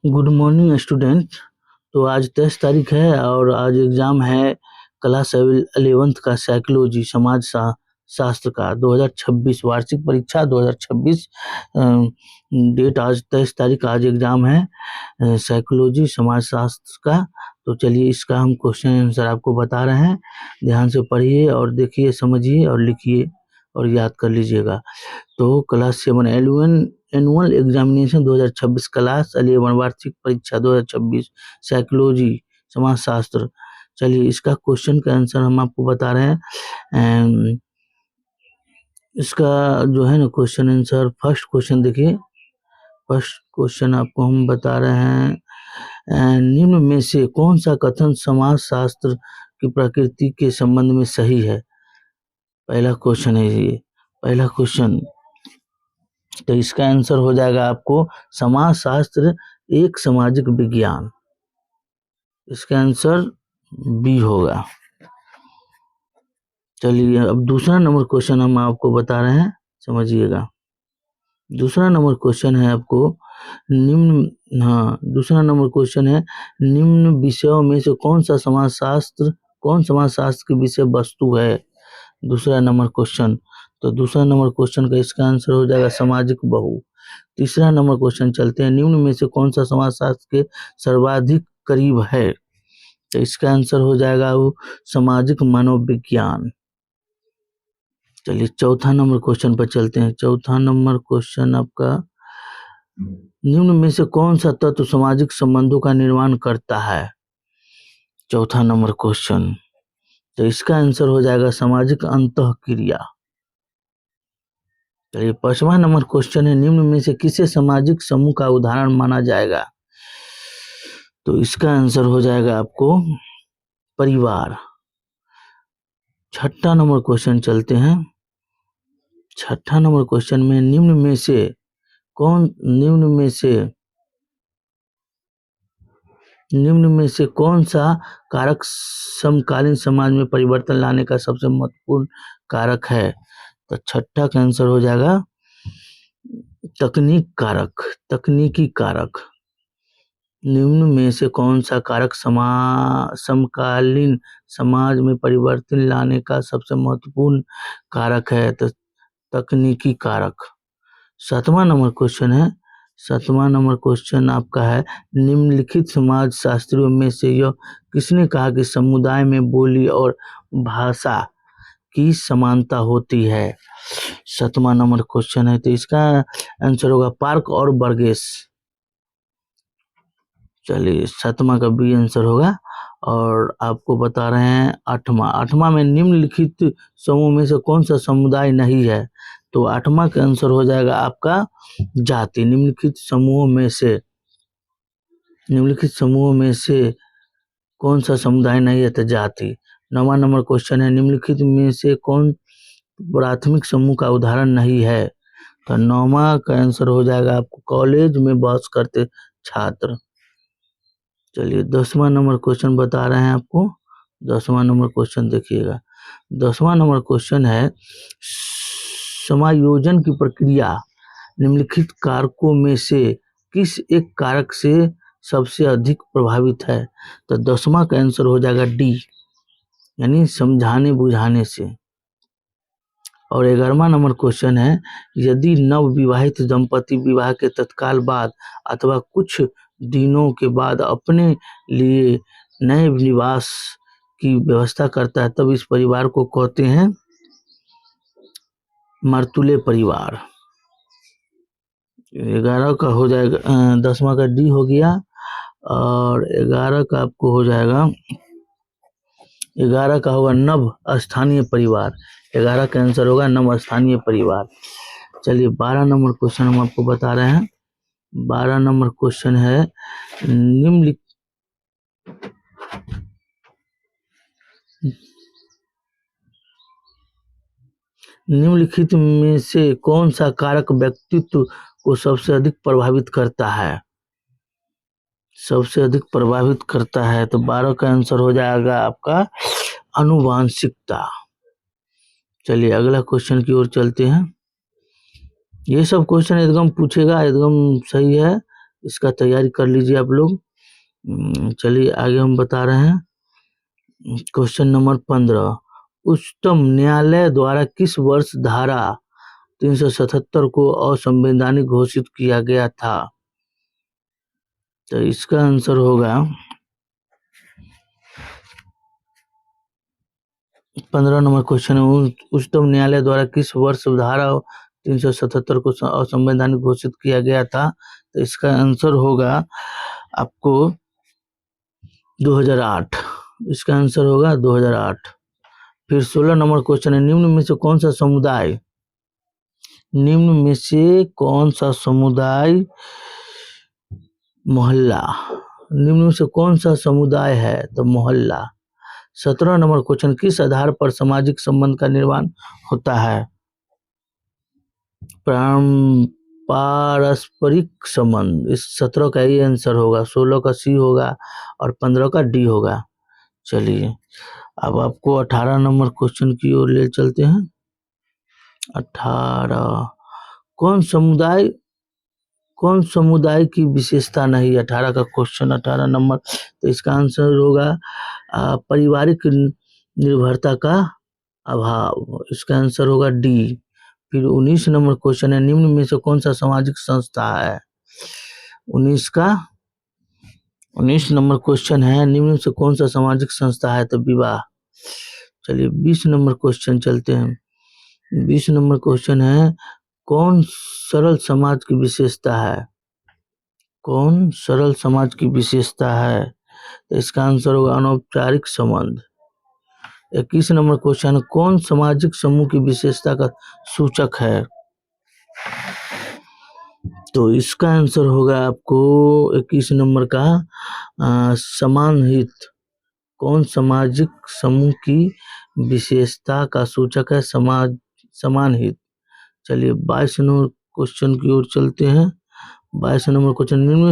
Good morning student. तो आज 23 तारीख है और आज एग्जाम है क्लास 11th का साइकोलॉजी समाज शास्त्र का 2026 वार्षिक परीक्षा 2026। डेट आज 23 तारीख आज एग्जाम है साइकोलॉजी समाज शास्त्र का। तो चलिए इसका हम क्वेश्चन आंसर आपको बता रहे हैं, ध्यान से पढ़िए और देखिए, समझिए और लिखिए और याद कर लीजिएगा। तो क्लास 7 एनुअल एग्जामिनेशन 2026 क्लास 11 वार्षिक परीक्षा 2026 साइकोलॉजी समाजशास्त्र। चलिए इसका क्वेश्चन का आंसर हम आपको बता रहे हैं। इसका जो है ना क्वेश्चन आंसर, फर्स्ट क्वेश्चन देखिए। फर्स्ट क्वेश्चन आपको हम बता रहे हैं, निम्न में से कौन सा कथन समाजशास्त्र की प्रकृति के संबंध में सही है। पहला क्वेश्चन है ये, पहला क्वेश्चन। तो इसका आंसर हो जाएगा आपको समाजशास्त्र एक सामाजिक विज्ञान। इसका आंसर बी होगा। चलिए अब दूसरा नंबर क्वेश्चन हम आपको बता रहे हैं, समझिएगा। दूसरा नंबर क्वेश्चन है आपको दूसरा नंबर क्वेश्चन है, निम्न विषयों में से कौन समाजशास्त्र की विषय वस्तु है। दूसरा नंबर क्वेश्चन। तो दूसरा नंबर क्वेश्चन का इसका आंसर हो जाएगा सामाजिक बहु। तीसरा नंबर क्वेश्चन चलते हैं, निम्न में से कौन सा समाजशास्त्र के सर्वाधिक करीब है। तो इसका आंसर हो जाएगा वो सामाजिक मनोविज्ञान। चलिए चौथा नंबर क्वेश्चन पर चलते हैं। चौथा नंबर क्वेश्चन आपका, निम्न में से कौन सा तत्व सामाजिक संबंधों का निर्माण करता है। चौथा नंबर क्वेश्चन। तो इसका आंसर हो जाएगा सामाजिक अंतःक्रिया। चलिए पांचवा नंबर क्वेश्चन है, निम्न में से किसे सामाजिक समूह का उदाहरण माना जाएगा। तो इसका आंसर हो जाएगा आपको परिवार। छठा नंबर क्वेश्चन चलते हैं। छठा नंबर क्वेश्चन में, निम्न में से कौन सा कारक समकालीन समाज में परिवर्तन लाने का सबसे महत्वपूर्ण कारक है। तो छठा का आंसर हो जाएगा तकनीकी कारक। निम्न में से कौन सा कारक समकालीन समाज में परिवर्तन लाने का सबसे महत्वपूर्ण कारक है। तो तकनीकी कारक। सातवां नंबर क्वेश्चन है। सातवां नंबर क्वेश्चन आपका है, निम्नलिखित समाज शास्त्रियों में से यह किसने कहा कि समुदाय में बोली और भाषा की समानता होती है। सातवां नंबर क्वेश्चन है, तो इसका आंसर होगा पार्क और बर्गेस। चलिए सातवां का बी आंसर होगा। और आपको बता रहे हैं आठवां में, निम्नलिखित समूह में से कौन सा समुदाय नहीं है। तो आठवां का आंसर हो जाएगा आपका जाति। निम्नलिखित समूह में से कौन सा समुदाय नहीं है, तो जाति। नौवां नंबर क्वेश्चन है, निम्नलिखित में से कौन प्राथमिक समूह का उदाहरण नहीं है। तो नौवां का आंसर हो जाएगा आपको कॉलेज में बस करते छात्र। चलिए 10वां नंबर क्वेश्चन बता रहे हैं आपको। 10वां नंबर क्वेश्चन देखिएगा। 10वां नंबर क्वेश्चन है, समायोजन की प्रक्रिया निम्नलिखित कारकों में से किस एक कारक से सबसे अधिक प्रभावित है। तो 10वां का आंसर हो जाएगा डी, यानी समझाने बुझाने से। और 11वां नंबर क्वेश्चन है, यदि नव विवाहित दंपति विवाह के तत्काल बाद अथवा कुछ दिनों के बाद अपने लिए नए निवास की व्यवस्था करता है, तब इस परिवार को कहते हैं मर्तुले परिवार। 11 का हो जाएगा, 10वां का डी हो गया। और 11 का आपको हो जाएगा, 11 का होगा नव स्थानीय परिवार। 11 का आंसर होगा नव स्थानीय परिवार। चलिए 12 नंबर क्वेश्चन हम आपको बता रहे हैं। 12 नंबर क्वेश्चन है, निम्नलिखित में से कौन सा कारक व्यक्तित्व को सबसे अधिक प्रभावित करता है। सबसे अधिक प्रभावित करता है। तो 12 का आंसर हो जाएगा आपका आनुवांशिकता। चलिए अगला क्वेश्चन की ओर चलते हैं। ये सब क्वेश्चन एकदम पूछेगा, एकदम सही है, इसका तैयारी कर लीजिए आप लोग। चलिए आगे हम बता रहे हैं। क्वेश्चन नंबर 15, उच्चतम न्यायालय द्वारा किस वर्ष धारा 377 को असंवैधानिक घोषित किया गया था? तो इसका आंसर होगा 15 नंबर क्वेश्चन है, उच्चतम न्यायालय द्वारा किस वर्ष धारा 377 को असंवैधानिक घोषित किया गया था? तो इसका आंसर होगा आपको 2008। इसका आंसर होगा 2008। फिर 16 नंबर क्वेश्चन है, निम्न में से कौन सा समुदाय मोहल्ला, निम्न में से कौन सा समुदाय है? तो मोहल्ला। 17 नंबर क्वेश्चन, किस आधार पर सामाजिक संबंध का निर्माण होता है? पारस्परिक संबंध। इस 17 का ये आंसर होगा, 16 का सी होगा और 15 का डी होगा। चलिए अब आपको 18 नंबर क्वेश्चन की ओर ले चलते हैं। 18, कौन समुदाय की विशेषता नहीं? 18 का क्वेश्चन, 18 नंबर। तो इसका आंसर होगा पारिवारिक निर्भरता का अभाव। इसका आंसर होगा डी। फिर 19 नंबर क्वेश्चन है, निम्न में से कौन सा सामाजिक संस्था है? 19 नंबर क्वेश्चन है, निम्न में से कौन सा सामाजिक संस्था है? तो विवाह। चलिए 20 नंबर क्वेश्चन चलते हैं। 20 नंबर क्वेश्चन है, कौन सरल समाज की विशेषता है? कौन सरल समाज की विशेषता है? तो इसका आंसर होगा अनौपचारिक संबंध। 21 नंबर क्वेश्चन, कौन सामाजिक समूह की विशेषता का सूचक है? तो इसका आंसर होगा आपको 21 नंबर का समान हित। कौन सामाजिक समूह की विशेषता का सूचक है? समान हित। चलिए 22 नंबर क्वेश्चन की ओर चलते हैं। 22 नंबर क्वेश्चन, निम्न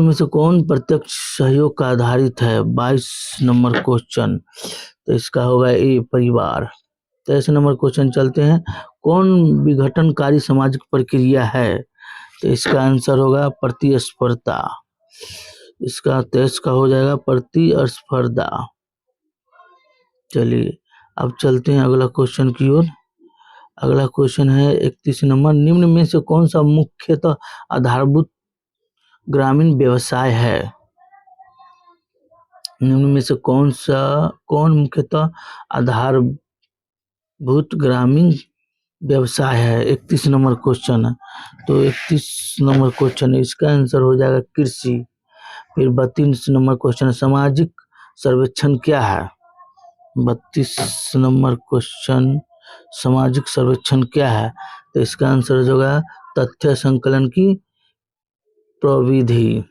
में से कौन प्रत्यक्ष सहयोग का आधारित है? 22 नंबर क्वेश्चन। तो इसका होगा ए, परिवार। 23 नंबर क्वेश्चन चलते हैं, कौन विघटनकारी सामाजिक प्रक्रिया है? तो इसका आंसर होगा प्रतिस्पर्धा। इसका 23 का हो जाएगा प्रतिस्पर्धा। चलिए अब चलते हैं अगला क्वेश्चन की ओर। अगला क्वेश्चन है 31 नंबर, निम्न में से कौन सा मुख्यतः आधारभूत ग्रामीण व्यवसाय है? निम्न में से कौन मुख्यतः आधारभूत ग्रामीण व्यवसाय है? 31 नंबर क्वेश्चन है। तो 31 नंबर क्वेश्चन है, इसका आंसर हो जाएगा कृषि। फिर 32 नंबर क्वेश्चन है, सामाजिक सर्वेक्षण क्या है? 32 नंबर क्वेश्चन, सामाजिक सर्वेक्षण क्या है? तो इसका आंसर होगा तथ्य संकलन की प्रविधि।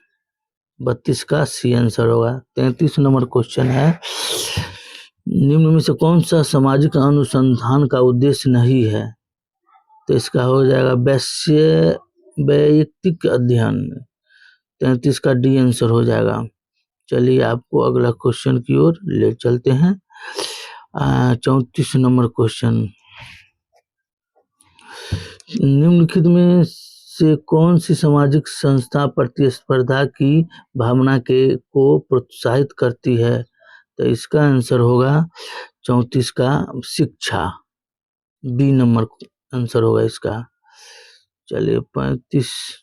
32 का सी आंसर होगा। 33 नंबर क्वेश्चन है, निम्न में से कौन सा सामाजिक अनुसंधान का उद्देश्य नहीं है? तो इसका हो जाएगा वैयक्तिक अध्ययन। 33 का डी आंसर हो जाएगा। चलिए आपको अगला क्वेश्चन की ओर ले चलते हैं। 34 नंबर क्वेश्चन, निम्नलिखित में से कौन सी सामाजिक संस्था प्रतिस्पर्धा की भावना को प्रोत्साहित करती है? तो इसका आंसर होगा 34 का शिक्षा। बी नंबर आंसर होगा इसका। चलिए 35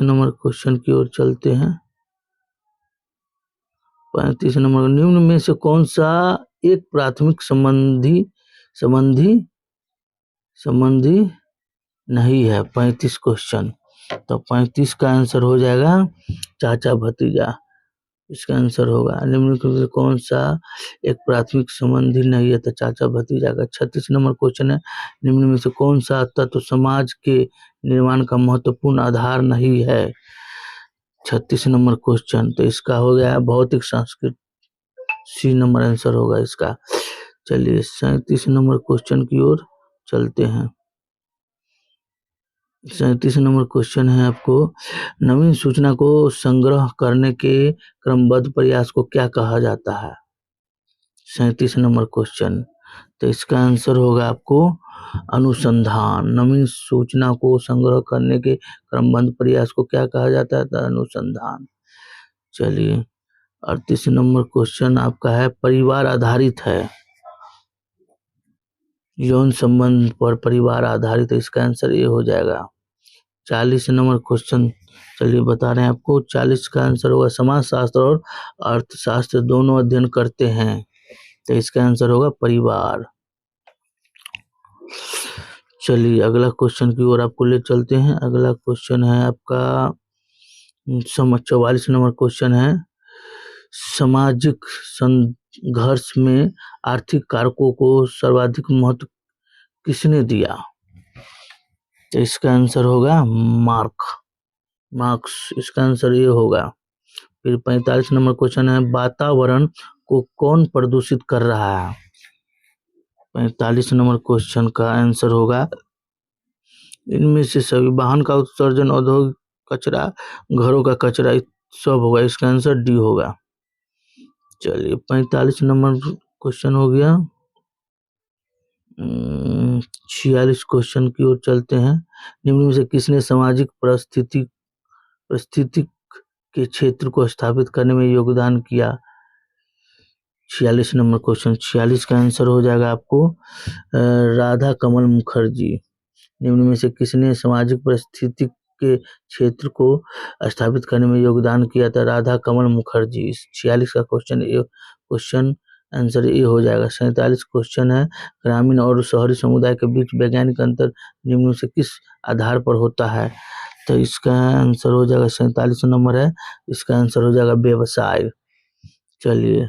नंबर क्वेश्चन की ओर चलते हैं। 35 नंबर, निम्न में से कौन सा एक प्राथमिक संबंधी नहीं है? 35 क्वेश्चन। तो 35 का आंसर हो जाएगा चाचा भतीजा। इसका आंसर होगा निम्नलिखित में कौन सा एक प्राथमिक संबंधी नहीं है? तो चाचा भतीजा का। 36 नंबर क्वेश्चन है, निम्न में से कौन सा तत्व समाज के निर्माण का महत्वपूर्ण आधार नहीं है? 36 नंबर क्वेश्चन। तो इसका हो गया भौतिक संस्कृति। सी नंबर आंसर होगा इसका। चलिए 37 नंबर क्वेश्चन की ओर चलते हैं। 37 नंबर क्वेश्चन है आपको, नवीन सूचना को संग्रह करने के क्रमबद्ध प्रयास को क्या कहा जाता है? 37 नंबर क्वेश्चन। तो इसका आंसर होगा आपको अनुसंधान। नवीन सूचना को संग्रह करने के क्रमबद्ध प्रयास को क्या कहा जाता है? तो अनुसंधान। चलिए 38 नंबर क्वेश्चन आपका है, परिवार आधारित है, यौन संबंध पर परिवार आधारित है, इसका आंसर ये हो जाएगा। 40 नंबर क्वेश्चन चलिए बता रहे हैं आपको, 40 का आंसर होगा, समाज शास्त्र और अर्थशास्त्र दोनों अध्ययन करते हैं, तो इसका आंसर होगा परिवार। चलिए अगला क्वेश्चन की ओर आपको ले चलते हैं। अगला क्वेश्चन है आपका 44 नंबर क्वेश्चन है, सामाजिक संघर्ष में आर्थिक कारकों को सर्वाधिक महत्व किसने दिया? तो इसका आंसर होगा मार्क्स, इसका आंसर ये होगा। फिर 45 नंबर क्वेश्चन है, वातावरण को कौन प्रदूषित कर रहा है? 45 नंबर क्वेश्चन का आंसर होगा, इनमें से सभी, वाहन का उत्सर्जन, औद्योगिक कचरा, घरों का कचरा, सब होगा, इसका आंसर डी होगा। चलिए 45 नंबर क्वेश्चन हो गया। 46 क्वेश्चन की ओर चलते हैं। निम्न में से किसने सामाजिक परिस्थिति के क्षेत्र को स्थापित करने में योगदान किया? 46 नंबर क्वेश्चन, 46 का आंसर हो जाएगा आपको राधा कमल मुखर्जी। निम्न में से किसने सामाजिक परिस्थिति के क्षेत्र को स्थापित करने में योगदान किया था? राधा कमल मुखर्जी। 46 का क्वेश्चन आंसर ये हो जाएगा। 47 क्वेश्चन है, ग्रामीण और शहरी समुदाय के बीच वैज्ञानिक अंतर निम्न में से किस आधार पर होता है? तो इसका आंसर हो जाएगा, 47 नंबर है, इसका आंसर हो जाएगा व्यवसाय। चलिए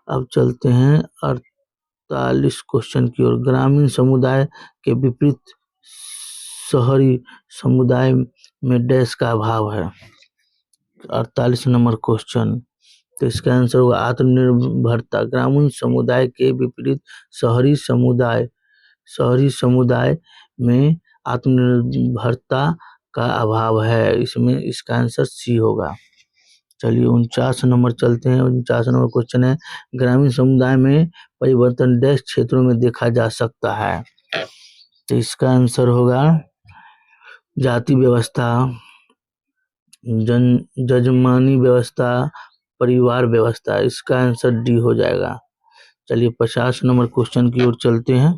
अब चलते हैं 48 क्वेश्चन की ओर, ग्रामीण समुदाय के विपरीत शहरी समुदाय में डैश का अभाव है। 48 नंबर क्वेश्चन, तो इसका आंसर होगा आत्मनिर्भरता। ग्रामीण समुदाय के विपरीत शहरी समुदाय में आत्मनिर्भरता का अभाव है, इसमें इसका आंसर सी होगा। चलिए 49 नंबर चलते हैं। 49 नंबर क्वेश्चन है, ग्रामीण समुदाय में परिवर्तन डैश क्षेत्रों में देखा जा सकता है? तो इसका आंसर होगा जाति व्यवस्था, जजमानी व्यवस्था, परिवार व्यवस्था, इसका आंसर डी हो जाएगा। चलिए 50 नंबर क्वेश्चन की ओर चलते हैं।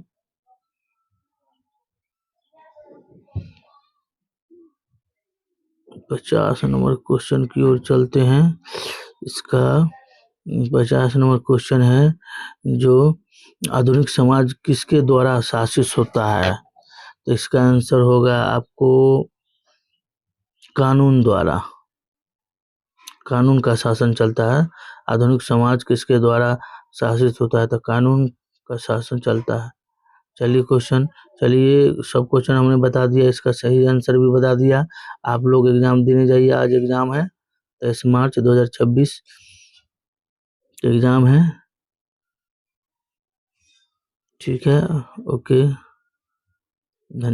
50 नंबर क्वेश्चन की ओर चलते हैं। इसका 50 नंबर क्वेश्चन है, जो आधुनिक समाज किसके द्वारा शासित होता है? तो इसका आंसर होगा आपको कानून द्वारा, कानून का शासन चलता है। आधुनिक समाज किसके द्वारा शासित होता है? तो कानून का शासन चलता है। चलिए सब क्वेश्चन हमने बता दिया, इसका सही आंसर भी बता दिया। आप लोग एग्जाम देने जाइए, आज एग्जाम है 23 मार्च 2026 एग्जाम है। ठीक है, ओके, धन्यवाद।